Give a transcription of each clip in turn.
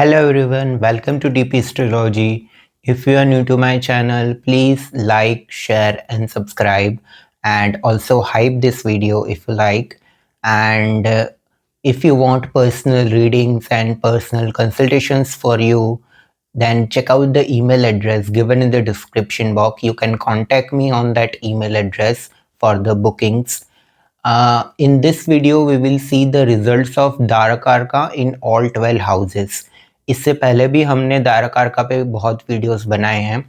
Hello everyone, welcome to Deep Astrology. If you are new to my channel, please like, share and subscribe, and also hype this video if you like. And if you want personal readings and personal consultations for you, then check out the email address given in the description box. You can contact me on that email address for the bookings. In this video, we will see the results of Dharakarka in all 12 houses. इससे पहले भी हमने धारकारका पे बहुत videos बनाए हैं,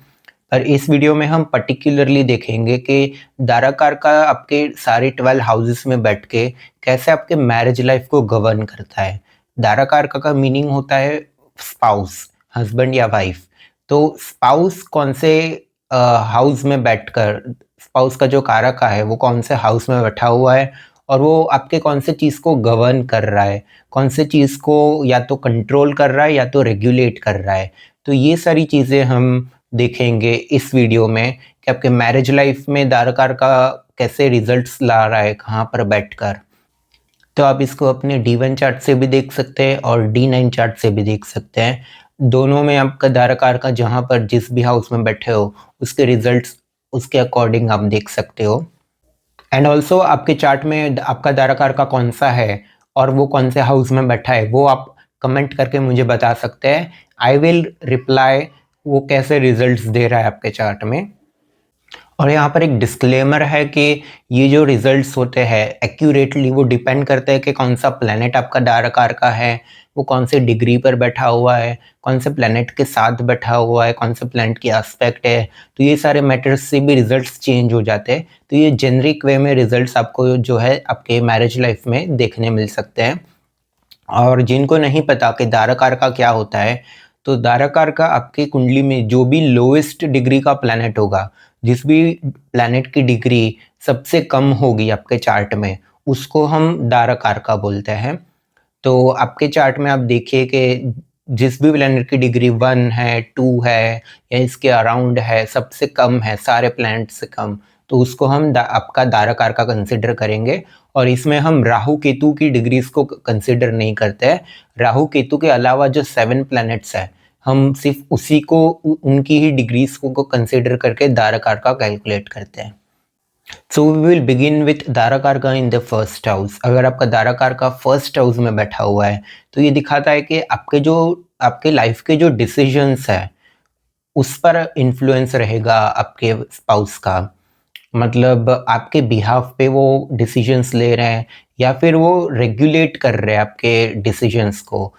पर इस वीडियो में हम पर्टिकुलरली देखेंगे कि धारकारका आपके सारे 12 हाउसेस में बैठ के कैसे आपके मैरिज लाइफ को गवर्न करता है। धारकारका का मीनिंग होता है स्पाउस, हस्बैंड या वाइफ। तो स्पाउस कौन से हाउस में बैठकर, स्पाउस का जो कारका है वो कौन से हाउस में बैठा हुआ है और वो आपके कौन से चीज़ को गवर्न कर रहा है, कौन से चीज़ को या तो कंट्रोल कर रहा है या तो रेगुलेट कर रहा है। तो ये सारी चीज़ें हम देखेंगे इस वीडियो में कि आपके मैरिज लाइफ में धारकारका कैसे रिजल्ट्स ला रहा है, कहाँ पर बैठकर। तो आप इसको अपने D1 चार्ट से भी देख सकते हैं और D9 चार्ट से भी देख सकते हैं। दोनों में आपका धारकारका जहाँ पर जिस भी हाउस में बैठे हो उसके रिजल्ट्स उसके अकॉर्डिंग आप देख सकते हो। एंड ऑल्सो आपके चार्ट में आपका धारकारका कौन सा है और वो कौन से हाउस में बैठा है वो आप कमेंट करके मुझे बता सकते हैं। आई विल रिप्लाई वो कैसे रिजल्ट्स दे रहा है आपके चार्ट में। और यहाँ पर एक डिस्क्लेमर है कि ये जो रिजल्ट्स होते हैं एक्यूरेटली वो डिपेंड करते हैं कि कौन सा प्लैनेट आपका धारकारका है, वो कौन से डिग्री पर बैठा हुआ है, कौन से प्लैनेट के साथ बैठा हुआ है, कौन से प्लैनेट की एस्पेक्ट है। तो ये सारे मैटर्स से भी रिजल्ट्स चेंज हो जाते हैं। तो ये जेनरिक वे में रिजल्ट्स आपको जो है आपके मैरिज लाइफ में देखने मिल सकते हैं। और जिनको नहीं पता कि धारकारका क्या होता है, तो धारकारका आपकी कुंडली में जो भी लोएस्ट डिग्री का प्लैनेट होगा, जिस भी प्लैनेट की डिग्री सबसे कम होगी आपके चार्ट में, उसको हम धारकारका बोलते हैं। तो आपके चार्ट में आप देखिए कि जिस भी प्लैनेट की डिग्री 1 है, 2 है या इसके अराउंड है, सबसे कम है सारे प्लैनेट से कम, तो उसको हम आपका धारकारका कंसिडर करेंगे। और इसमें हम राहु केतु की डिग्रीज को कंसिडर नहीं करते हैं। राहु केतु के अलावा जो 7 प्लैनेट्स है, हम सिर्फ उसी को उनकी ही डिग्रीज को कंसिडर करके धारकारका कैलकुलेट करते हैं। So we will begin with धारकारका इन द फर्स्ट हाउस। अगर आपका धारकारका फर्स्ट हाउस में बैठा हुआ है तो ये दिखाता है कि आपके लाइफ के जो डिसीजंस है उस पर इन्फ्लुएंस रहेगा आपके स्पाउस का। मतलब आपके बिहाफ पे वो डिसीजंस ले रहे हैं या फिर वो रेगुलेट कर रहे हैं आपके डिसीजंस को।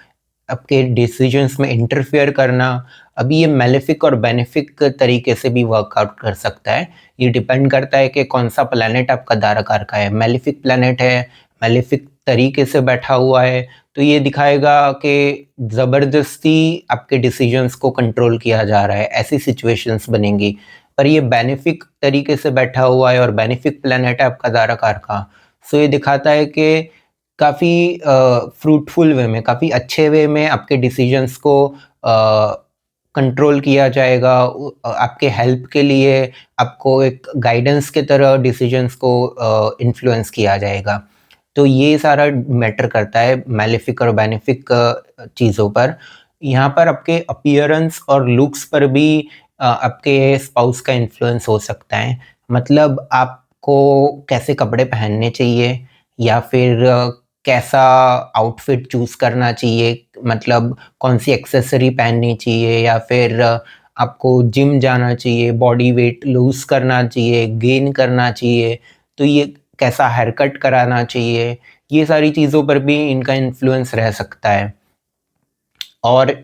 आपके डिसीजंस में इंटरफेयर करना, अभी ये मेलेफिक और बेनिफिक तरीके से भी वर्कआउट कर सकता है। ये डिपेंड करता है कि कौन सा प्लैनेट आपका धारकारका है। मेलेफिक प्लैनेट है, मेलेफिक तरीके से बैठा हुआ है, तो ये दिखाएगा कि ज़बरदस्ती आपके डिसीजंस को कंट्रोल किया जा रहा है, ऐसी सिचुएशंस बनेंगी। पर ये बेनिफिक तरीके से बैठा हुआ है और बेनिफिक प्लैनेट है आपका धारकारका, सो ये दिखाता है कि काफ़ी फ्रूटफुल वे में, काफ़ी अच्छे वे में आपके डिसीजंस को कंट्रोल किया जाएगा। आपके हेल्प के लिए आपको एक गाइडेंस के तरह डिसीजंस को इन्फ्लुएंस किया जाएगा। तो ये सारा मैटर करता है मेलेफिक और बेनिफिक चीज़ों पर। यहाँ पर आपके अपीयरेंस और लुक्स पर भी आपके स्पाउस का इन्फ्लुएंस हो सकता है। मतलब आपको कैसे कपड़े पहनने चाहिए या फिर कैसा आउटफिट चूज़ करना चाहिए, मतलब कौन सी एक्सेसरी पहननी चाहिए या फिर आपको जिम जाना चाहिए, बॉडी वेट लूज़ करना चाहिए, गेन करना चाहिए, तो ये कैसा हेयर कट कराना चाहिए, ये सारी चीज़ों पर भी इनका इन्फ्लुएंस रह सकता है। और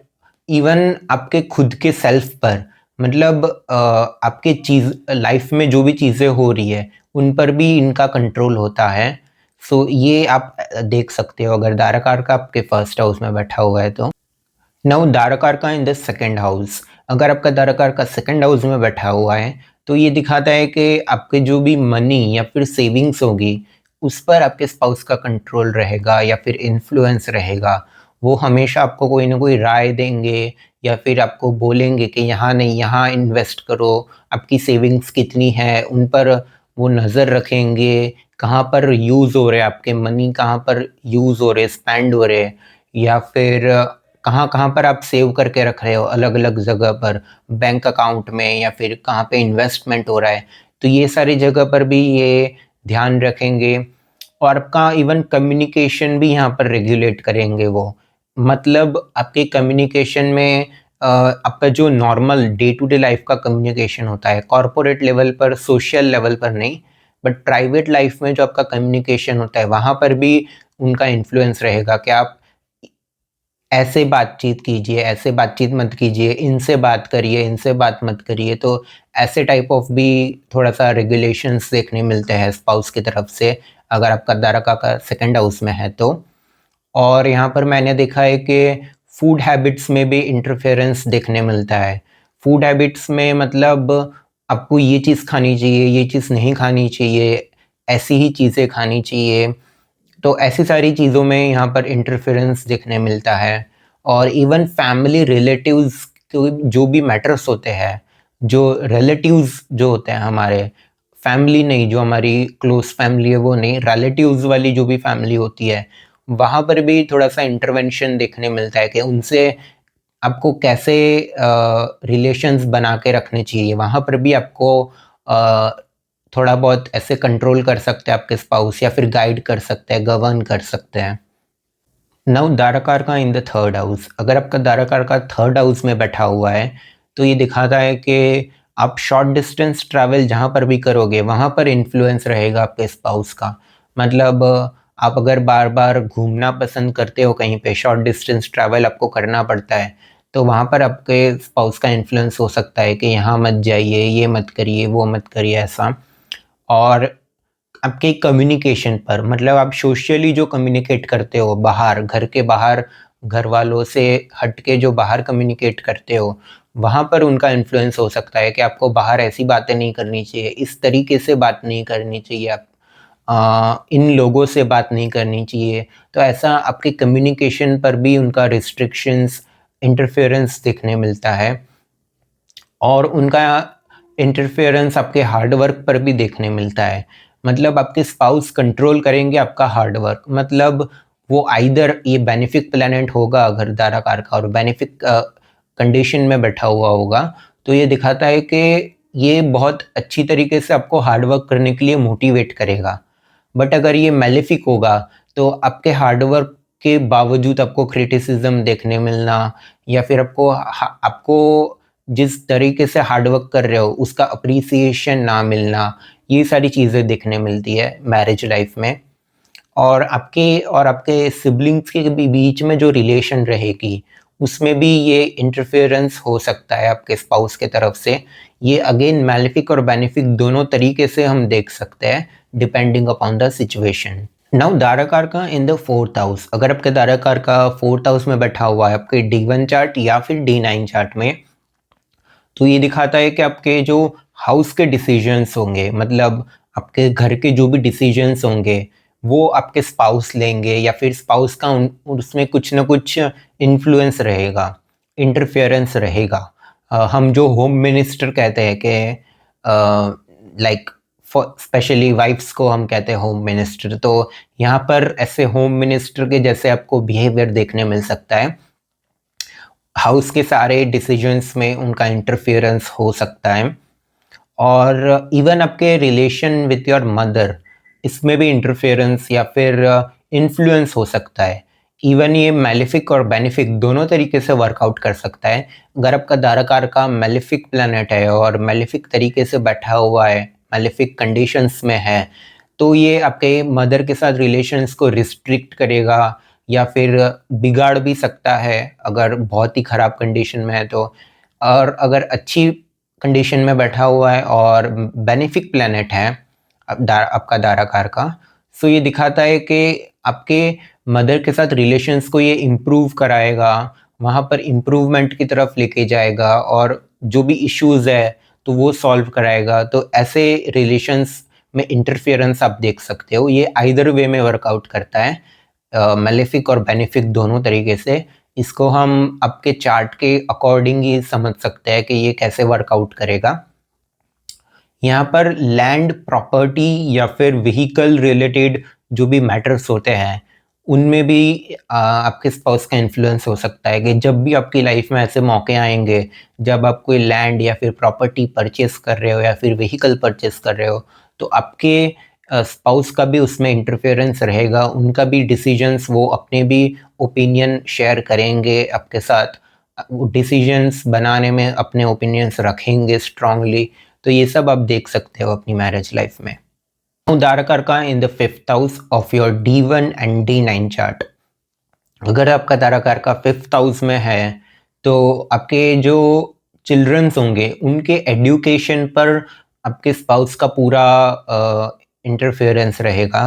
इवन आपके खुद के सेल्फ पर, मतलब आपके चीज़ लाइफ में जो भी चीज़ें हो रही है उन पर भी इनका कंट्रोल होता है। सो ये आप देख सकते हो अगर धारकारका आपके फर्स्ट हाउस में बैठा हुआ है तो। नाउ धारकारका इन द सेकंड हाउस। अगर आपका धारकारका सेकंड हाउस में बैठा हुआ है तो ये दिखाता है कि आपके जो भी मनी या फिर सेविंग्स होगी उस पर आपके स्पाउस का कंट्रोल रहेगा या फिर इन्फ्लुएंस रहेगा। वो हमेशा आपको कोई ना कोई राय देंगे या फिर आपको बोलेंगे कि यहाँ नहीं, यहाँ इन्वेस्ट करो, आपकी सेविंग्स कितनी है उन पर वो नज़र रखेंगे, कहाँ पर यूज़ हो रहे हैं आपके मनी, कहाँ पर यूज़ हो रहे, स्पेंड हो रहे, या फिर कहाँ कहाँ पर आप सेव करके रख रहे हो अलग अलग जगह पर, बैंक अकाउंट में या फिर कहाँ पे इन्वेस्टमेंट हो रहा है, तो ये सारी जगह पर भी ये ध्यान रखेंगे। और आपका इवन कम्युनिकेशन भी यहाँ पर रेगुलेट करेंगे वो, मतलब आपके कम्युनिकेशन में आपका जो normal day to day life का कम्युनिकेशन होता है, कॉरपोरेट लेवल पर, सोशल लेवल पर नहीं, बट प्राइवेट लाइफ में जो आपका कम्युनिकेशन होता है वहाँ पर भी उनका इन्फ्लुएंस रहेगा कि आप ऐसे बातचीत कीजिए, ऐसे बातचीत मत कीजिए, इनसे बात करिए, इनसे बात मत करिए। तो ऐसे टाइप ऑफ भी थोड़ा-सा रेगुलेशंस देखने मिलते हैं स्पाउस की तरफ से, अगर आपका दारका का सेकंड हाउस में है तो। और यहाँ पर मैंने देखा है कि फूड हैबिट्स में भी इंटरफेरेंस देखने मिलता है। फूड हैबिट्स में मतलब आपको ये चीज़ खानी चाहिए, ये चीज़ नहीं खानी चाहिए, ऐसी ही चीज़ें खानी चाहिए। तो ऐसी सारी चीज़ों में यहाँ पर इंटरफेरेंस देखने मिलता है। और इवन फैमिली रिलेटिव्स को जो भी मैटर्स होते हैं, जो रिलेटिव्स जो होते हैं हमारे, फैमिली नहीं, जो हमारी क्लोज फैमिली है वो नहीं, रिलेटिव्स वाली जो भी फैमिली होती है, वहाँ पर भी थोड़ा-सा इंटरवेंशन देखने मिलता है कि उनसे आपको कैसे रिलेशंस बना के रखने चाहिए। वहाँ पर भी आपको अ, थोड़ा बहुत ऐसे कंट्रोल कर सकते हैं आपके स्पाउस, या फिर गाइड कर सकते हैं, गवर्न कर सकते हैं। नाउ दाराकार इन द थर्ड हाउस, अगर आपका दाराकार का थर्ड हाउस में बैठा हुआ है तो ये दिखाता है कि आप शॉर्ट डिस्टेंस ट्रैवल जहाँ पर भी करोगे वहाँ पर इन्फ्लुएंस रहेगा आपके स्पाउस का। मतलब आप अगर बार बार घूमना पसंद करते हो, कहीं पे शॉर्ट डिस्टेंस ट्रैवल आपको करना पड़ता है, तो वहाँ पर आपके स्पाउस का इन्फ्लुएंस हो सकता है कि यहाँ मत जाइए, ये मत करिए, वो मत करिए, ऐसा। और आपके कम्युनिकेशन पर, मतलब आप सोशली जो कम्युनिकेट करते हो बाहर, घर के बाहर, घर वालों से हट के जो बाहर कम्युनिकेट करते हो, वहाँ पर उनका इन्फ्लुएंस हो सकता है कि आपको बाहर ऐसी बातें नहीं करनी चाहिए, इस तरीके से बात नहीं करनी चाहिए, आप इन लोगों से बात नहीं करनी चाहिए। तो ऐसा आपके कम्युनिकेशन पर भी उनका रिस्ट्रिक्शंस, इंटरफेरेंस देखने मिलता है। और उनका इंटरफेरेंस आपके हार्ड वर्क पर भी देखने मिलता है। मतलब आपके स्पाउस कंट्रोल करेंगे आपका हार्ड वर्क, मतलब वो आइदर ये बेनिफिक प्लैनेट होगा अगर दाराकार का, और बेनिफिक कंडीशन में बैठा हुआ होगा, तो ये दिखाता है कि ये बहुत अच्छी तरीके से आपको हार्ड वर्क करने के लिए मोटिवेट करेगा। बट अगर ये मेलेफिक होगा तो आपके हार्ड वर्क के बावजूद आपको क्रिटिसिज्म देखने मिलना, या फिर आपको जिस तरीके से हार्ड वर्क कर रहे हो उसका अप्रिसिएशन ना मिलना, ये सारी चीज़ें देखने मिलती है मैरिज लाइफ में। और आपके सिबलिंग्स के भी बीच में जो रिलेशन रहेगी उसमें भी ये इंटरफेरेंस हो सकता है आपके स्पाउस के तरफ से। ये अगेन मैलेफिक और बेनिफिक दोनों तरीके से हम देख सकते हैं, depending upon the situation. Now दाराकार का इन द फोर्थ हाउस, अगर आपके दाराकार का फोर्थ हाउस में बैठा हुआ है आपके D1 चार्ट या फिर D9 चार्ट में, तो ये दिखाता है कि आपके जो हाउस के डिसीजंस होंगे, मतलब आपके घर के जो भी डिसीजंस होंगे वो आपके स्पाउस लेंगे, या फिर स्पाउस का उसमें कुछ ना कुछ इन्फ्लुएंस रहेगा, इंटरफेरेंस रहेगा। हम जो होम मिनिस्टर कहते हैं कि लाइक फॉर स्पेशली वाइफ्स को हम कहते हैं होम मिनिस्टर, तो यहाँ पर ऐसे होम मिनिस्टर के जैसे आपको बिहेवियर देखने मिल सकता है। हाउस के सारे डिसीजंस में उनका इंटरफेरेंस हो सकता है। और इवन आपके रिलेशन विथ योर मदर, इसमें भी इंटरफेरेंस या फिर इन्फ्लुएंस हो सकता है। इवन ये मेलेफिक और बेनिफिक दोनों तरीके से वर्कआउट कर सकता है। अगर आपका दाराकार का मेलेफिक प्लैनेट है और मेलेफिक तरीके से बैठा हुआ है, मेलेफिक कंडीशंस में है, तो ये आपके मदर के साथ रिलेशंस को रिस्ट्रिक्ट करेगा, या फिर बिगाड़ भी सकता है अगर बहुत ही ख़राब कंडीशन में है तो। और अगर अच्छी कंडीशन में बैठा हुआ है और बेनिफिक प्लैनेट है आपका दाराकार का, सो ये दिखाता है कि आपके मदर के साथ रिलेशंस को ये इम्प्रूव कराएगा, वहाँ पर इम्प्रूवमेंट की तरफ लेके जाएगा, और जो भी इश्यूज़ है तो वो सॉल्व कराएगा। तो ऐसे रिलेशंस में इंटरफेरेंस आप देख सकते हो, ये आइदर वे में वर्कआउट करता है, मेलेफिक और बेनिफिक दोनों तरीके से। इसको हम आपके चार्ट के अकॉर्डिंग ही समझ सकते हैं कि ये कैसे वर्कआउट करेगा। यहाँ पर लैंड प्रॉपर्टी या फिर व्हीकल रिलेटेड जो भी मैटर्स होते हैं उनमें भी आपके स्पाउस का इन्फ्लुएंस हो सकता है कि जब भी आपकी लाइफ में ऐसे मौके आएंगे, जब आप कोई लैंड या फिर प्रॉपर्टी परचेस कर रहे हो या फिर व्हीकल परचेस कर रहे हो, तो आपके स्पाउस का भी उसमें इंटरफेरेंस रहेगा। उनका भी डिसीजंस, वो अपने भी ओपिनियन शेयर करेंगे आपके साथ, डिसीजंस बनाने में अपने ओपिनियंस रखेंगे स्ट्रांगली। तो ये सब आप देख सकते हो अपनी मैरिज लाइफ में। तारका in the 5th house of your D1 and D9 chart. अगर आपका तारका 5th हाउस में है तो आपके जो चिल्ड्रंस होंगे उनके एजुकेशन पर आपके स्पाउस का पूरा इंटरफेरेंस रहेगा।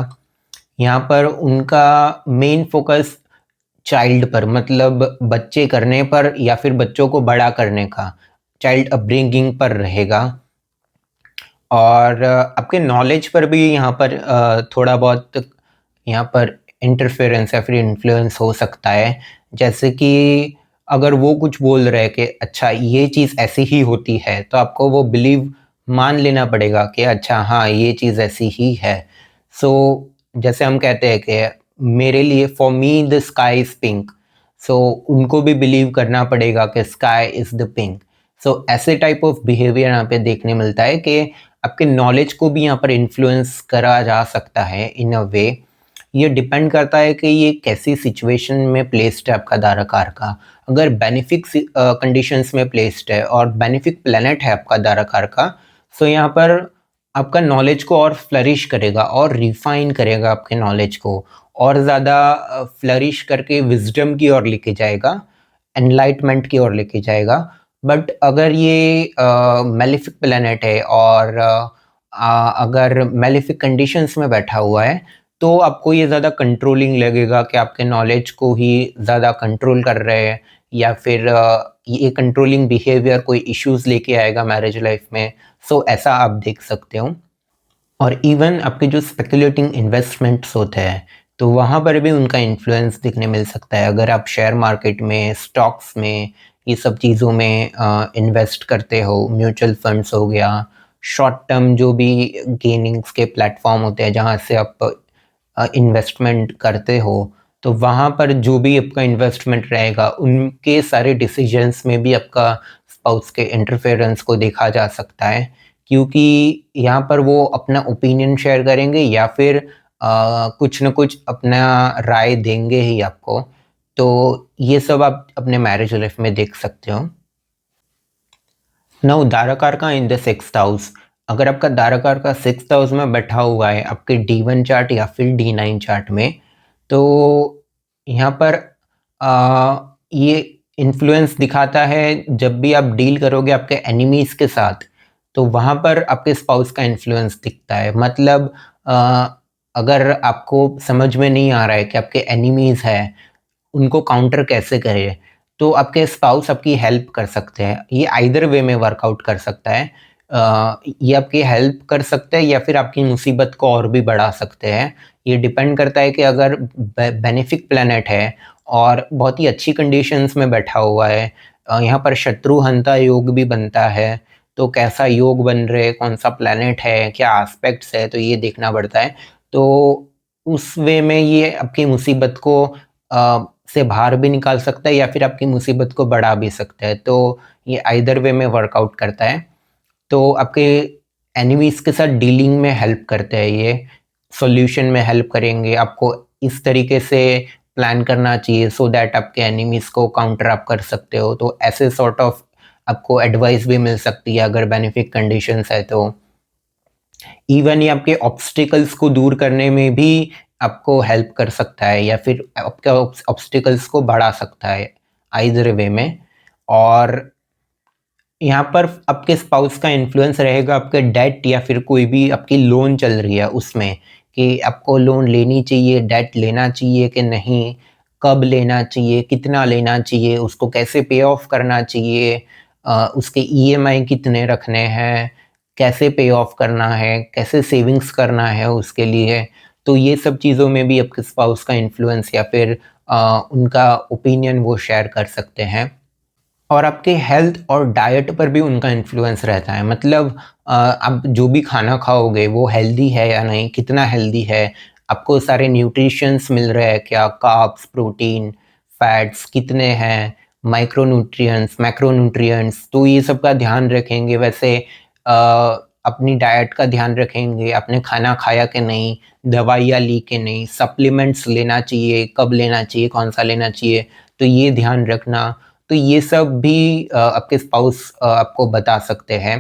यहाँ पर उनका मेन फोकस चाइल्ड पर, मतलब बच्चे करने पर या फिर बच्चों को बड़ा करने का, चाइल्ड अपब्रिंगिंग पर रहेगा। और आपके नॉलेज पर भी यहाँ पर थोड़ा बहुत यहाँ पर इंटरफेरेंस या फिर इन्फ्लुएंस हो सकता है। जैसे कि अगर वो कुछ बोल रहे हैं कि अच्छा ये चीज़ ऐसी ही होती है, तो आपको वो बिलीव मान लेना पड़ेगा कि अच्छा हाँ ये चीज़ ऐसी ही है। सो जैसे हम कहते हैं कि मेरे लिए, for me the sky is pink, so उनको भी बिलीव करना पड़ेगा कि sky is the pink. So ऐसे टाइप ऑफ बिहेवियर यहाँ पे देखने मिलता है कि आपके नॉलेज को भी यहाँ पर इन्फ्लुएंस करा जा सकता है इन अ वे। ये डिपेंड करता है कि ये कैसी सिचुएशन में प्लेस्ड है आपका दाराकार का। अगर बेनिफिक कंडीशंस में प्लेस्ड है और बेनिफिक प्लेनेट है आपका दाराकार का, सो यहाँ पर आपका नॉलेज को और फ्लरिश करेगा और रिफाइन करेगा आपके नॉलेज को, और ज़्यादा फ्लरिश करके विजडम की ओर लेके जाएगा, एनलाइटमेंट की ओर लेके जाएगा। बट अगर ये मेलिफिक प्लैनेट है और अगर मेलिफिक कंडीशंस में बैठा हुआ है, तो आपको ये ज़्यादा कंट्रोलिंग लगेगा कि आपके नॉलेज को ही ज़्यादा कंट्रोल कर रहे हैं, या फिर ये कंट्रोलिंग बिहेवियर कोई इश्यूज लेके आएगा मैरिज लाइफ में। सो ऐसा आप देख सकते हो। और इवन आपके जो स्पेकुलेटिंग इन्वेस्टमेंट्स होते हैं, तो वहाँ पर भी उनका इन्फ्लुएंस दिखने मिल सकता है। अगर आप शेयर मार्केट में, स्टॉक्स में, ये सब चीज़ों में इन्वेस्ट करते हो, म्यूचुअल फंड्स हो गया, शॉर्ट टर्म जो भी गेनिंग्स के प्लेटफॉर्म होते हैं जहाँ से आप इन्वेस्टमेंट करते हो, तो वहाँ पर जो भी आपका इन्वेस्टमेंट रहेगा उनके सारे डिसीजंस में भी आपका स्पाउस के इंटरफेरेंस को देखा जा सकता है। क्योंकि यहाँ पर वो अपना ओपिनियन शेयर करेंगे या फिर कुछ न कुछ अपना राय देंगे ही आपको। तो ये सब आप अपने मैरिज लाइफ में देख सकते हो। नाउ दाराकार इन द 6th हाउस। अगर आपका दाराकार का 6th हाउस में बैठा हुआ है आपके D1 चार्ट या फिर D9 चार्ट में, तो यहाँ पर ये इन्फ्लुएंस दिखाता है जब भी आप डील करोगे आपके एनिमीज के साथ, तो वहाँ पर आपके स्पाउस का इन्फ्लुएंस दिखता है। मतलब अगर आपको समझ में नहीं आ रहा है कि आपके एनिमीज है, उनको काउंटर कैसे करें, तो आपके स्पाउस आपकी हेल्प कर सकते हैं। ये आइदर वे में वर्कआउट कर सकता है। ये आपकी हेल्प कर सकते हैं या फिर आपकी मुसीबत को और भी बढ़ा सकते हैं। ये डिपेंड करता है कि अगर बेनिफिक प्लैनेट है और बहुत ही अच्छी कंडीशंस में बैठा हुआ है, यहाँ पर शत्रु हंता योग भी बनता है, तो कैसा योग बन रहे, कौन सा प्लैनेट है, क्या एस्पेक्ट्स है, तो ये देखना पड़ता है। तो उस वे में ये आपकी मुसीबत को से बाहर भी निकाल सकता है या फिर आपकी मुसीबत को बढ़ा भी सकता है। तो ये आइदर वे में वर्कआउट करता है। तो आपके एनिमीज के साथ डीलिंग में हेल्प करते हैं, ये सॉल्यूशन में हेल्प करेंगे। आपको इस तरीके से प्लान करना चाहिए सो दैट आपके एनिमीज को काउंटर आप कर सकते हो। तो ऐसे सॉर्ट ऑफ आपको एडवाइस भी मिल सकती है अगर बेनिफिक कंडीशंस है तो। इवन ये आपके ऑब्स्टिकल्स को दूर करने में भी आपको हेल्प कर सकता है या फिर आपके ऑब्स्टिकल्स को बढ़ा सकता है, आइदर वे में। और यहाँ पर आपके स्पाउस का इन्फ्लुएंस रहेगा आपके डेट या फिर कोई भी आपकी लोन चल रही है उसमें, कि आपको लोन लेनी चाहिए, डेट लेना चाहिए कि नहीं, कब लेना चाहिए, कितना लेना चाहिए, उसको कैसे पे ऑफ करना चाहिए, उसके ईएमआई कितने रखने हैं, कैसे पे ऑफ करना है, कैसे सेविंग्स करना है उसके लिए। तो ये सब चीज़ों में भी आपके स्पाउस का इन्फ्लुएंस या फिर उनका ओपिनियन वो शेयर कर सकते हैं। और आपके हेल्थ और डाइट पर भी उनका इन्फ्लुएंस रहता है। मतलब आप जो भी खाना खाओगे वो हेल्दी है या नहीं, कितना हेल्दी है, आपको सारे न्यूट्रिशंस मिल रहे हैं क्या, कार्ब्स, प्रोटीन, फैट्स कितने हैं, माइक्रोन्यूट्रिएंट्स, मैक्रोन्यूट्रिएंट्स, तो ये सब का ध्यान रखेंगे। वैसे अपनी डाइट का ध्यान रखेंगे, आपने खाना खाया कि नहीं, दवाइयाँ ली कि नहीं, सप्लीमेंट्स लेना चाहिए, कब लेना चाहिए, कौन सा लेना चाहिए, तो ये ध्यान रखना। तो ये सब भी आपके स्पाउस आपको बता सकते हैं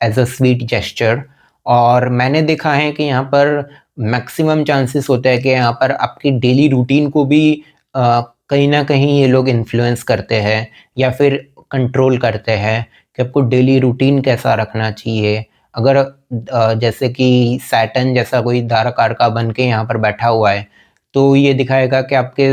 एज अ स्वीट जेस्चर। और मैंने देखा है कि यहाँ पर मैक्सिमम चांसेस होता है कि यहाँ पर आपकी डेली रूटीन को भी कहीं ना कहीं ये लोग इन्फ्लुएंस करते हैं या फिर कंट्रोल करते हैं कि आपको डेली रूटीन कैसा रखना चाहिए। अगर जैसे कि सैटर्न जैसा कोई तारा का बन के यहाँ पर बैठा हुआ है, तो ये दिखाएगा कि आपके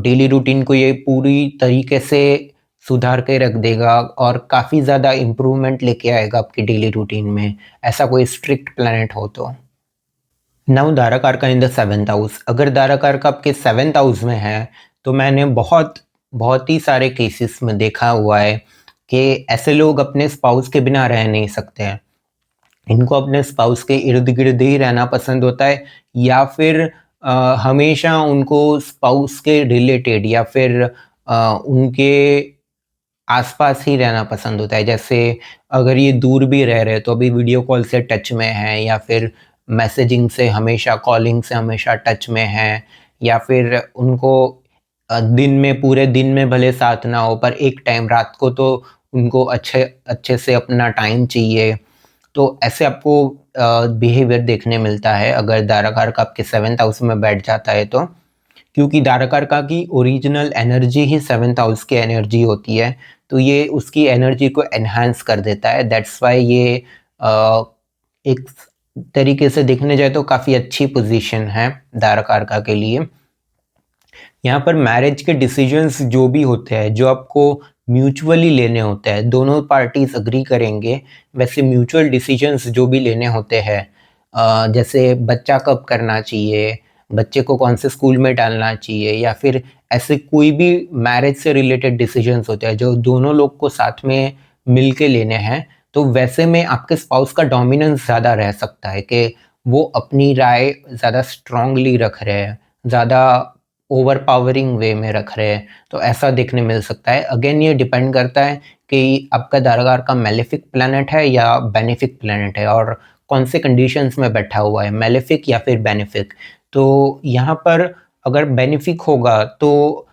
डेली रूटीन को ये पूरी तरीके से सुधार के रख देगा और काफ़ी ज़्यादा इम्प्रूवमेंट लेके आएगा आपकी डेली रूटीन में, ऐसा कोई स्ट्रिक्ट प्लैनेट हो तो। नाउ दाराकार का इन द 7th हाउस, अगर दाराकार का आपके 7th हाउस में है तो मैंने बहुत बहुत ही सारे केसेस में देखा हुआ है कि ऐसे लोग अपने स्पाउस के बिना रह नहीं सकते हैं। इनको अपने स्पाउस के इर्द गिर्द ही रहना पसंद होता है या फिर हमेशा उनको स्पाउस के रिलेटेड या फिर उनके आसपास ही रहना पसंद होता है। जैसे अगर ये दूर भी रह रहे हैं तो अभी वीडियो कॉल से टच में हैं या फिर मैसेजिंग से हमेशा, कॉलिंग से हमेशा टच में हैं, या फिर उनको दिन में, पूरे दिन में भले साथ ना हो पर एक टाइम रात को तो उनको अच्छे अच्छे से अपना टाइम चाहिए। तो ऐसे आपको बिहेवियर देखने मिलता है अगर दाराकार का आपके 7th हाउस में बैठ जाता है तो, क्योंकि दाराकार की ओरिजिनल एनर्जी ही 7th हाउस की एनर्जी होती है, तो ये उसकी एनर्जी को एनहांस कर देता है। दैट्स वाई ये एक तरीके से देखने जाए तो काफ़ी अच्छी पोजीशन है दाराकार के लिए। यहाँ पर मैरिज के डिसीजंस जो भी होते हैं, जो आपको म्यूचुअली लेने होते हैं, दोनों पार्टीज अग्री करेंगे, वैसे म्यूचुअल डिसीजंस जो भी लेने होते हैं, जैसे बच्चा कब करना चाहिए, बच्चे को कौन से स्कूल में डालना चाहिए, या फिर ऐसे कोई भी मैरिज से रिलेटेड डिसीजंस होते हैं जो दोनों लोग को साथ में मिल के लेने हैं, तो वैसे में आपके स्पाउस का डोमिनेंस ज़्यादा रह सकता है कि वो अपनी राय ज़्यादा स्ट्रांगली रख रहे हैं, ज़्यादा ओवर पावरिंग वे में रख रहे हैं, तो ऐसा देखने मिल सकता है। अगेन ये डिपेंड करता है कि आपका दाराकार का मेलेफिक प्लैनेट है या बेनिफिक प्लैनेट है और कौन से कंडीशंस में बैठा हुआ है, मेलेफिक या फिर बेनिफिक। तो यहाँ पर अगर बेनिफिक होगा तो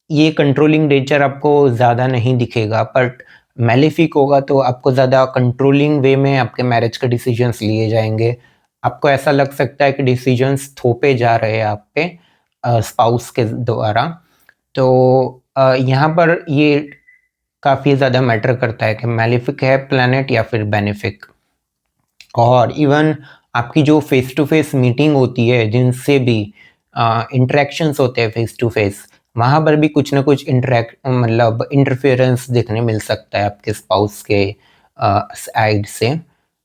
ये कंट्रोलिंग नेचर आपको ज़्यादा नहीं दिखेगा, बट मेलेफिक होगा तो आपको ज़्यादा कंट्रोलिंग वे में आपके मैरिज के डिसीजंस लिए जाएंगे। आपको ऐसा लग सकता है कि डिसीजंस थोपे जा रहे हैं आप पे स्पाउस के द्वारा। तो यहाँ पर ये काफ़ी ज़्यादा मैटर करता है कि मेलेफिक है प्लैनेट या फिर बेनिफिक। और इवन आपकी जो फेस टू फेस मीटिंग होती है, जिनसे भी इंटरेक्शंस होते हैं फेस टू फेस, वहाँ पर भी कुछ ना कुछ मतलब इंटरफेरेंस देखने मिल सकता है आपके स्पाउस के साइड से,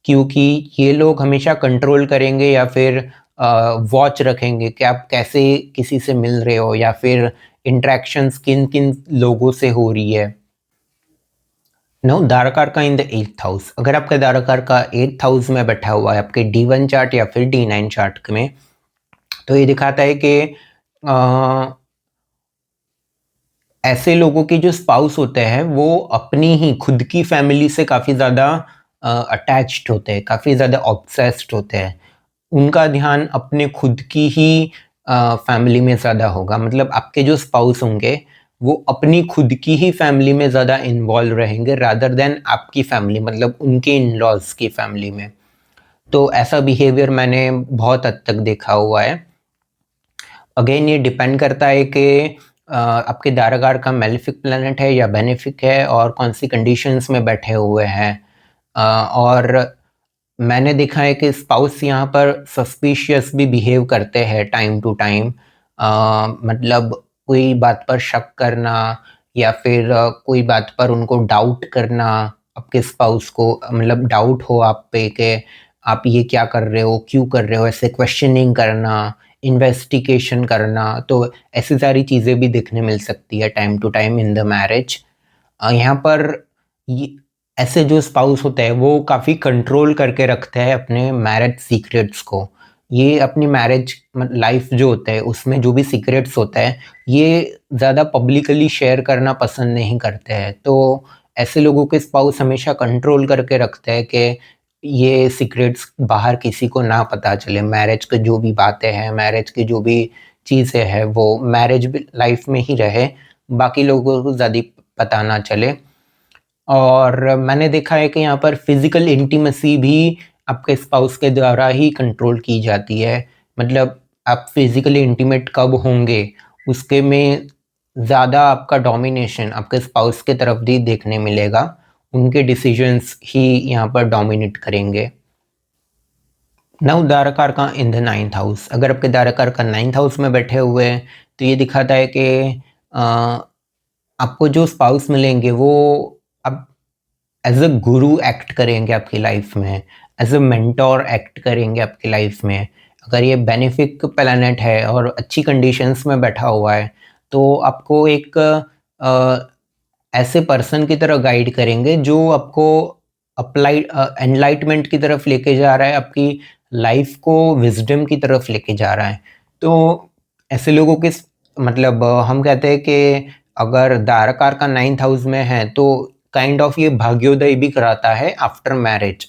क्योंकि ये लोग हमेशा कंट्रोल करेंगे या फिर वॉच रखेंगे कि आप कैसे किसी से मिल रहे हो या फिर इंटरेक्शंस किन किन लोगों से हो रही है। नो, दाराकार का इन द 8th हाउस, अगर आपका दाराकार का 8th हाउस में बैठा हुआ है आपके D1 चार्ट या फिर D9 चार्ट में, तो ये दिखाता है कि ऐसे लोगों के जो स्पाउस होते हैं वो अपनी ही खुद की फैमिली से काफ़ी ज़्यादा अटैच्ड होते हैं, काफ़ी ज़्यादा ऑब्सेस्ड होते हैं। उनका ध्यान अपने खुद की ही फैमिली में ज़्यादा होगा, मतलब आपके जो स्पाउस होंगे वो अपनी खुद की ही फैमिली में ज़्यादा इन्वॉल्व रहेंगे रादर देन आपकी फैमिली, मतलब उनके इन लॉज की फैमिली में। तो ऐसा बिहेवियर मैंने बहुत हद तक देखा हुआ है। अगेन ये डिपेंड करता है कि आपके दाराकार का मेलेफिक प्लैनेट है या बेनिफिक है और कौन सी कंडीशंस में बैठे हुए हैं। और मैंने देखा है कि स्पाउस यहाँ पर सस्पिशियस भी बिहेव करते हैं टाइम टू टाइम, मतलब कोई बात पर शक करना या फिर कोई बात पर उनको डाउट करना, आपके स्पाउस को मतलब डाउट हो आप पे कि आप ये क्या कर रहे हो, क्यों कर रहे हो, ऐसे क्वेश्चनिंग करना, इन्वेस्टिगेशन करना, तो ऐसी सारी चीज़ें भी देखने मिल सकती है time to time in the marriage. यहाँ पर ये ऐसे जो स्पाउस होते हैं वो काफ़ी कंट्रोल करके रखते हैं अपने मैरिज सीक्रेट्स को, ये अपनी मैरिज लाइफ जो होता है उसमें जो भी सीक्रेट्स होता है ये ज़्यादा पब्लिकली शेयर करना पसंद नहीं करते हैं। तो ऐसे लोगों के स्पाउस हमेशा कंट्रोल करके रखते हैं कि ये सीक्रेट्स बाहर किसी को ना पता चले। मैरिज की जो भी बातें हैं, मैरिज की जो भी चीज़ें हैं वो मैरिज लाइफ में ही रहे, बाकी लोगों को ज़्यादा पता ना चले। और मैंने देखा है कि यहाँ पर फिज़िकल इंटीमेसी भी आपके स्पाउस के द्वारा ही कंट्रोल की जाती है। मतलब आप फिज़िकली इंटीमेट कब होंगे, उसके में ज़्यादा आपका डोमिनेशन आपके स्पाउस की तरफ भी देखने मिलेगा। उनके डिसीजंस ही यहाँ पर डोमिनेट करेंगे। नाउ दाराकारका इन द 9th हाउस, अगर आपके दाराकारका 9th हाउस में बैठे हुए हैं तो ये दिखाता है कि आपको जो स्पाउस मिलेंगे वो अब एज अ गुरु एक्ट करेंगे आपकी लाइफ में, एज अ मेंटोर एक्ट करेंगे आपकी लाइफ में। अगर ये बेनिफिक प्लैनेट है और अच्छी कंडीशंस में बैठा हुआ है तो आपको एक ऐसे पर्सन की तरह गाइड करेंगे जो आपको अप्लाइड एनलाइटमेंट की तरफ लेके जा रहा है, आपकी लाइफ को विजडम की तरफ लेके जा रहा है। तो ऐसे लोगों के मतलब हम कहते हैं कि अगर दाराकार का 9th हाउस में है तो काइंड ऑफ ये भाग्योदय भी कराता है आफ्टर मैरिज।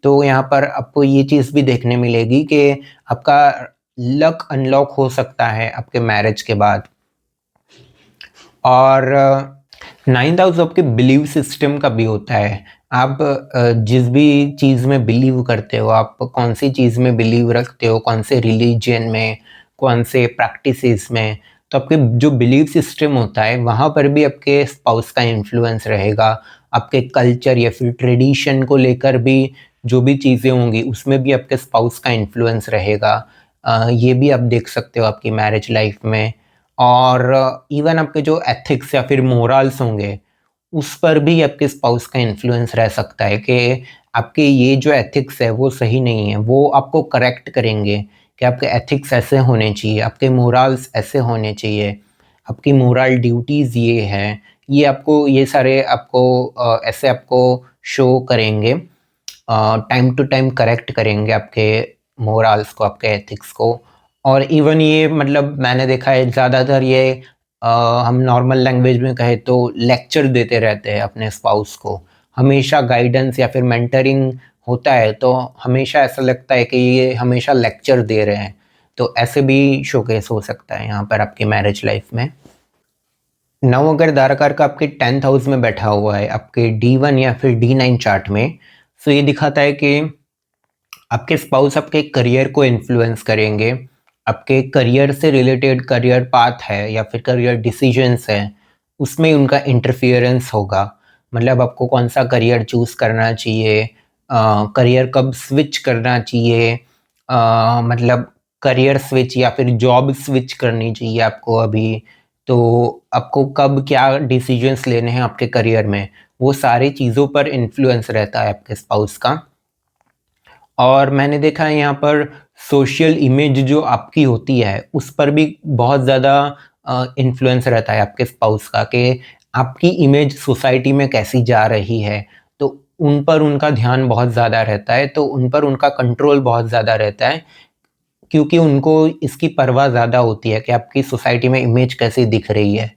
तो यहाँ पर आपको ये चीज़ भी देखने मिलेगी कि आपका लक अनलॉक हो सकता है आपके मैरिज के बाद। और 9th हाउस आपके बिलीव सिस्टम का भी होता है। आप जिस भी चीज़ में बिलीव करते हो, आप कौन सी चीज़ में बिलीव रखते हो, कौन से रिलीजन में, कौन से प्रैक्टिसेस में, तो आपके जो बिलीव सिस्टम होता है वहाँ पर भी आपके स्पाउस का इन्फ्लुएंस रहेगा। आपके कल्चर या फिर ट्रेडिशन को लेकर भी जो भी चीज़ें होंगी उसमें भी आपके स्पाउस का इन्फ्लुएंस रहेगा। ये भी आप देख सकते हो आपकी मैरिज लाइफ में। और इवन आपके जो एथिक्स या फिर मोरल्स होंगे उस पर भी आपके स्पाउस का इन्फ्लुएंस रह सकता है कि आपके ये जो एथिक्स है वो सही नहीं है, वो आपको करेक्ट करेंगे कि आपके एथिक्स ऐसे होने चाहिए, आपके मोरल्स ऐसे होने चाहिए, आपकी मोरल ड्यूटीज़ ये हैं। ये आपको ये सारे आपको ऐसे आपको शो करेंगे, टाइम टू टाइम करेक्ट करेंगे आपके मोरल्स को, आपके एथिक्स को। और इवन ये मतलब मैंने देखा है ज़्यादातर ये हम नॉर्मल लैंग्वेज में कहें तो लेक्चर देते रहते हैं अपने स्पाउस को। हमेशा गाइडेंस या फिर मेंटरिंग होता है तो हमेशा ऐसा लगता है कि ये हमेशा लेक्चर दे रहे हैं। तो ऐसे भी शोकेस हो सकता है यहाँ पर आपकी मैरिज लाइफ में। नौ अगर दाराकार का आपके 10th हाउस में बैठा हुआ है आपके D1 या फिर D9 चार्ट में, तो ये दिखाता है कि आपके स्पाउस आपके करियर को इन्फ्लुएंस करेंगे। आपके करियर से रिलेटेड करियर पाथ है या फिर करियर डिसीजंस हैं, उसमें उनका इंटरफियरेंस होगा। मतलब आपको कौन सा करियर चूज़ करना चाहिए, करियर कब स्विच करना चाहिए, मतलब करियर स्विच या फिर जॉब स्विच करनी चाहिए आपको अभी। तो आपको कब क्या डिसीजंस लेने हैं आपके करियर में, वो सारी चीज़ों पर इन्फ्लुएंस रहता है आपके स्पाउस का। और मैंने देखा है यहाँ पर सोशल इमेज जो आपकी होती है उस पर भी बहुत ज़्यादा इन्फ्लुएंस रहता है आपके स्पाउस का कि आपकी इमेज सोसाइटी में कैसी जा रही है। तो उन पर उनका ध्यान बहुत ज़्यादा रहता है, तो उन पर उनका कंट्रोल बहुत ज़्यादा रहता है, क्योंकि उनको इसकी परवाह ज़्यादा होती है कि आपकी सोसाइटी में इमेज कैसी दिख रही है।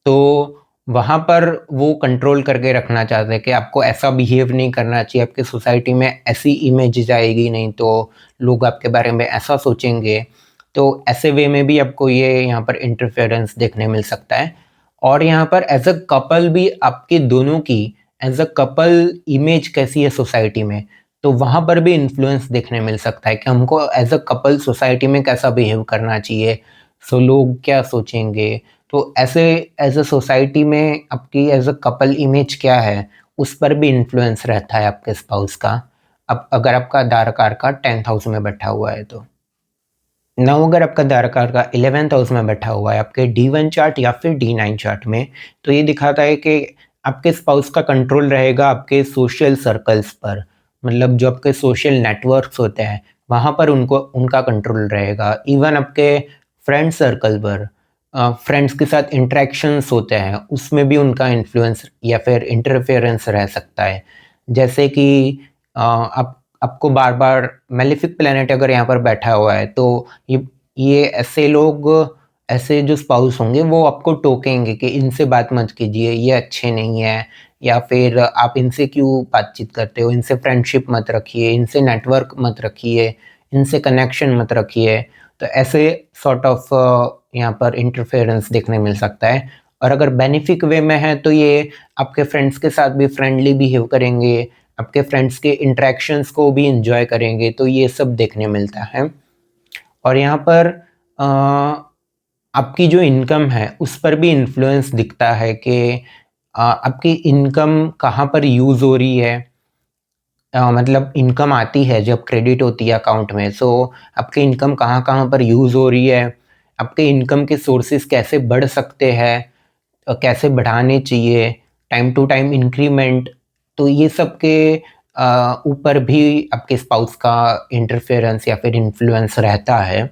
तो वहाँ पर वो कंट्रोल करके रखना चाहते हैं कि आपको ऐसा बिहेव नहीं करना चाहिए, आपकी सोसाइटी में ऐसी इमेज जाएगी नहीं तो लोग आपके बारे में ऐसा सोचेंगे। तो ऐसे वे में भी आपको ये यहाँ पर इंटरफेरेंस देखने मिल सकता है। और यहाँ पर एज अ कपल भी आपके दोनों की एज अ कपल इमेज कैसी है सोसाइटी में, तो वहाँ पर भी इन्फ्लुएंस देखने मिल सकता है कि हमको एज अ कपल सोसाइटी में कैसा बिहेव करना चाहिए, सो लोग क्या सोचेंगे। तो ऐसे एज अ सोसाइटी में आपकी एज अ कपल इमेज क्या है, उस पर भी इन्फ्लुएंस रहता है आपके स्पाउस का। अब अगर आपका दाराकार का 10th हाउस में बैठा हुआ है तो नाउ अगर आपका दाराकार का 11th हाउस में बैठा हुआ है आपके D1 चार्ट या फिर D9 चार्ट में, तो ये दिखाता है कि आपके स्पाउस का कंट्रोल रहेगा आपके सोशल सर्कल्स पर। मतलब जो आपके सोशल नेटवर्क्स होते हैं वहाँ पर उनको उनका कंट्रोल रहेगा। इवन आपके फ्रेंड सर्कल पर फ्रेंड्स के साथ इंटरेक्शंस होते हैं उसमें भी उनका इन्फ्लुएंस या फिर इंटरफेरेंस रह सकता है। जैसे कि आप आपको बार बार मेलिफिक प्लैनेट अगर यहाँ पर बैठा हुआ है तो ये ऐसे लोग, ऐसे जो स्पाउस होंगे वो आपको टोकेंगे कि इनसे बात मत कीजिए, ये अच्छे नहीं है, या फिर आप इनसे क्यों बातचीत करते हो, इनसे फ्रेंडशिप मत रखिए, इनसे नेटवर्क मत रखिए, इनसे कनेक्शन मत रखिए। तो ऐसे सॉर्ट ऑफ यहाँ पर इंटरफेरेंस देखने मिल सकता है। और अगर बेनिफिक वे में है तो ये आपके फ्रेंड्स के साथ भी फ्रेंडली बिहेव करेंगे, आपके फ्रेंड्स के इंटरेक्शंस को भी इंजॉय करेंगे, तो ये सब देखने मिलता है। और यहाँ पर आपकी जो इनकम है उस पर भी इन्फ्लुएंस दिखता है कि आपकी इनकम कहाँ पर यूज़ हो रही है। मतलब इनकम आती है जब क्रेडिट होती है अकाउंट में, सो आपकी इनकम कहाँ कहाँ पर यूज़ हो रही है, आपके इनकम के सोर्सेज कैसे बढ़ सकते हैं, कैसे बढ़ाने चाहिए, टाइम टू टाइम इंक्रीमेंट। तो ये सब के ऊपर भी आपके स्पाउस का इंटरफेरेंस या फिर इन्फ्लुएंस रहता है।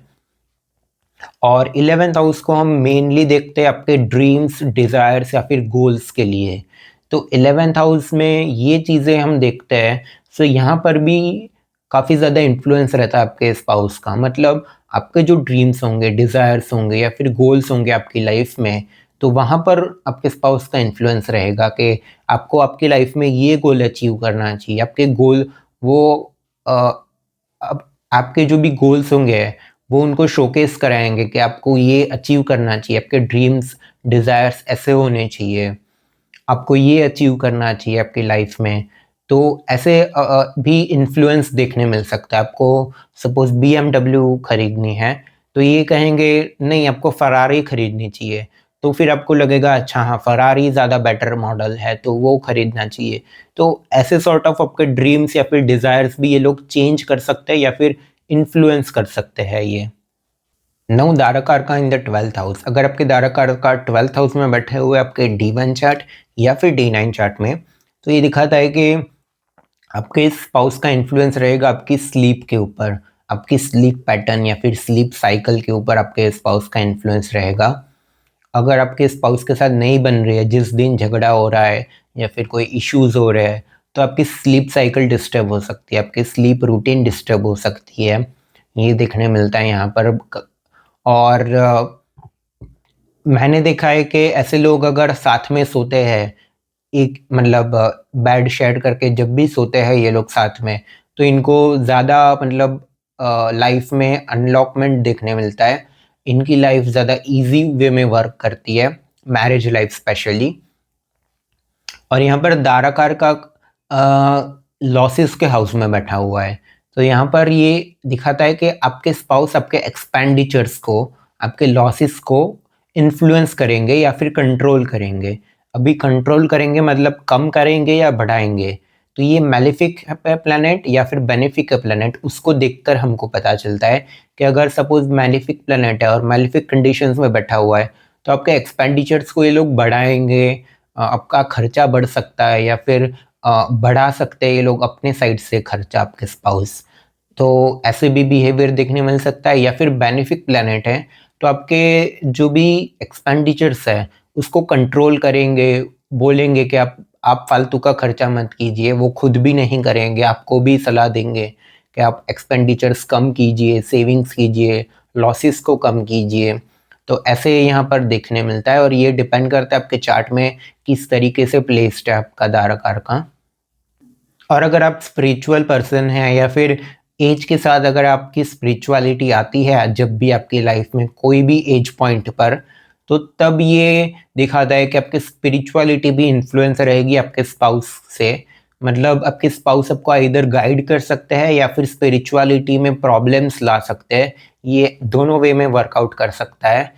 और 11th हाउस को हम मेनली देखते हैं आपके ड्रीम्स, डिज़ायर्स या फिर गोल्स के लिए। तो 11th हाउस में ये चीज़ें हम देखते हैं। सो यहाँ पर भी काफ़ी ज़्यादा इन्फ्लुएंस रहता है आपके स्पाउस का। मतलब आपके जो ड्रीम्स होंगे, डिज़ायर्स होंगे या फिर गोल्स होंगे आपकी लाइफ में, तो वहाँ पर आपके स्पाउस का इन्फ्लुएंस रहेगा कि आपको आपकी लाइफ में ये गोल अचीव करना चाहिए। आपके गोल वो अब आपके जो भी गोल्स होंगे वो उनको शोकेस कराएंगे कि आपको ये अचीव करना चाहिए, आपके ड्रीम्स, डिज़ायर्स ऐसे होने चाहिए, आपको ये अचीव करना चाहिए आपकी लाइफ में। तो ऐसे भी इन्फ्लुएंस देखने मिल सकता है। आपको सपोज़ BMW खरीदनी है, तो ये कहेंगे नहीं आपको फरारी खरीदनी चाहिए, तो फिर आपको लगेगा अच्छा हाँ फरारी ज़्यादा बेटर मॉडल है तो वो खरीदना चाहिए। तो ऐसे सॉर्ट ऑफ आपके ड्रीम्स या फिर डिज़ायर्स भी ये लोग चेंज कर सकते हैं या फिर इन्फ्लुएंस कर सकते हैं ये। नौ दाराकार का इन द 12th हाउस, अगर आपके दाराकार का 12th हाउस में बैठे हुए आपके D1 चार्ट या फिर D9 चार्ट में, तो ये दिखाता है कि आपके स्पाउस का इन्फ्लुएंस रहेगा आपकी स्लीप के ऊपर, आपकी स्लीप पैटर्न या फिर स्लीप साइकिल के ऊपर आपके स्पाउस का इन्फ्लुएंस रहेगा। अगर आपके स्पाउस के साथ नहीं बन रही है, जिस दिन झगड़ा हो रहा है या फिर कोई इश्यूज हो रहे हैं, तो आपकी स्लीप साइकिल डिस्टर्ब हो सकती है, आपकी स्लीप रूटीन डिस्टर्ब हो सकती है, ये देखने मिलता है यहाँ पर। और मैंने देखा है कि ऐसे लोग अगर साथ में सोते हैं, एक मतलब बेड शेयर करके जब भी सोते हैं ये लोग साथ में, तो इनको ज़्यादा मतलब लाइफ में अनलॉकमेंट देखने मिलता है। इनकी लाइफ ज़्यादा इजी वे में वर्क करती है, मैरिज लाइफ स्पेशली। और यहाँ पर दाराकार का लॉसेस के हाउस में बैठा हुआ है, तो यहाँ पर ये दिखाता है कि आपके स्पाउस आपके एक्सपेंडिचर्स को, आपके लॉसेस को इन्फ्लुएंस करेंगे या फिर कंट्रोल करेंगे। अभी कंट्रोल करेंगे मतलब कम करेंगे या बढ़ाएंगे, तो ये मेलिफिक प्लैनेट या फिर बेनिफिक प्लैनेट उसको देखकर हमको पता चलता है कि अगर सपोज मेलिफिक प्लैनेट है और मेलिफिक कंडीशंस में बैठा हुआ है, तो आपके एक्सपेंडिचर्स को ये लोग बढ़ाएंगे, आपका खर्चा बढ़ सकता है या फिर बढ़ा सकते हैं ये लोग अपने साइड से खर्चा आपके स्पाउस। तो ऐसे भी बिहेवियर देखने मिल सकता है। या फिर बेनिफिक प्लैनेट है तो आपके जो भी एक्सपेंडिचर्स है उसको कंट्रोल करेंगे, बोलेंगे कि आप फालतू का खर्चा मत कीजिए, वो खुद भी नहीं करेंगे, आपको भी सलाह देंगे कि आप एक्सपेंडिचर्स कम कीजिए, सेविंग्स कीजिए, लॉसेस को कम कीजिए। तो ऐसे यहाँ पर देखने मिलता है और ये डिपेंड करता है आपके चार्ट में किस तरीके से प्लेस्ड है आपका दाराकार का। और अगर आप स्पिरिचुअल पर्सन हैं या फिर एज के साथ अगर आपकी स्पिरिचुअलिटी आती है जब भी आपकी लाइफ में कोई भी एज पॉइंट पर, तो तब ये दिखाता है कि आपकी स्पिरिचुअलिटी भी इन्फ्लुएंस रहेगी आपके स्पाउस से। मतलब आपके स्पाउस आपको इधर गाइड कर सकते हैं या फिर स्पिरिचुअलिटी में प्रॉब्लम्स ला सकते हैं, ये दोनों वे में वर्कआउट कर सकता है।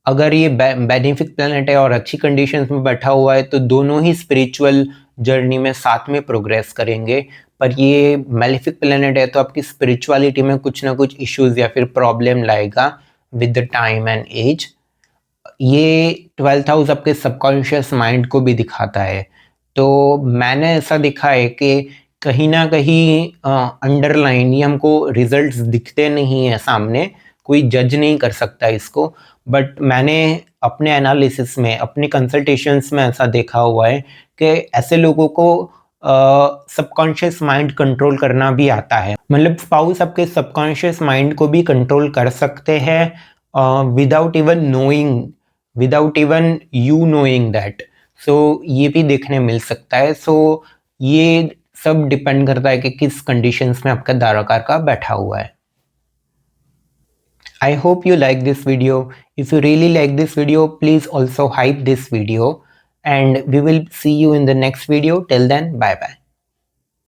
अगर ये बेनिफिक प्लैनेट है और अच्छी कंडीशंस में बैठा हुआ है तो दोनों ही स्पिरिचुअल जर्नी में साथ में प्रोग्रेस करेंगे। पर ये मेलिफिक प्लैनेट है तो आपकी स्पिरिचुअलिटी में कुछ ना कुछ इश्यूज या फिर प्रॉब्लम लाएगा with the time and age. ये 12th हाउस आपके सबकॉन्शियस माइंड को भी दिखाता है। तो मैंने ऐसा देखा है कि कहीं ना कहीं अंडरलाइन ये हमको रिजल्ट्स दिखते नहीं है सामने, कोई जज नहीं कर सकता इसको, बट मैंने अपने एनालिसिस में, अपने कंसल्टेशंस में ऐसा देखा हुआ है कि ऐसे लोगों को सबकॉन्शियस माइंड कंट्रोल करना भी आता है। मतलब स्पाउस आपके सबकॉन्शियस माइंड को भी कंट्रोल कर सकते हैं without even knowing, without even you knowing that. So ये भी देखने मिल सकता है। सो ये सब डिपेंड करता है कि किस कंडीशंस में आपका दाराकार का बैठा हुआ है। I hope you like this video. If you really like this video, please also hype this video, and we will see you in the next video. Till then, bye bye.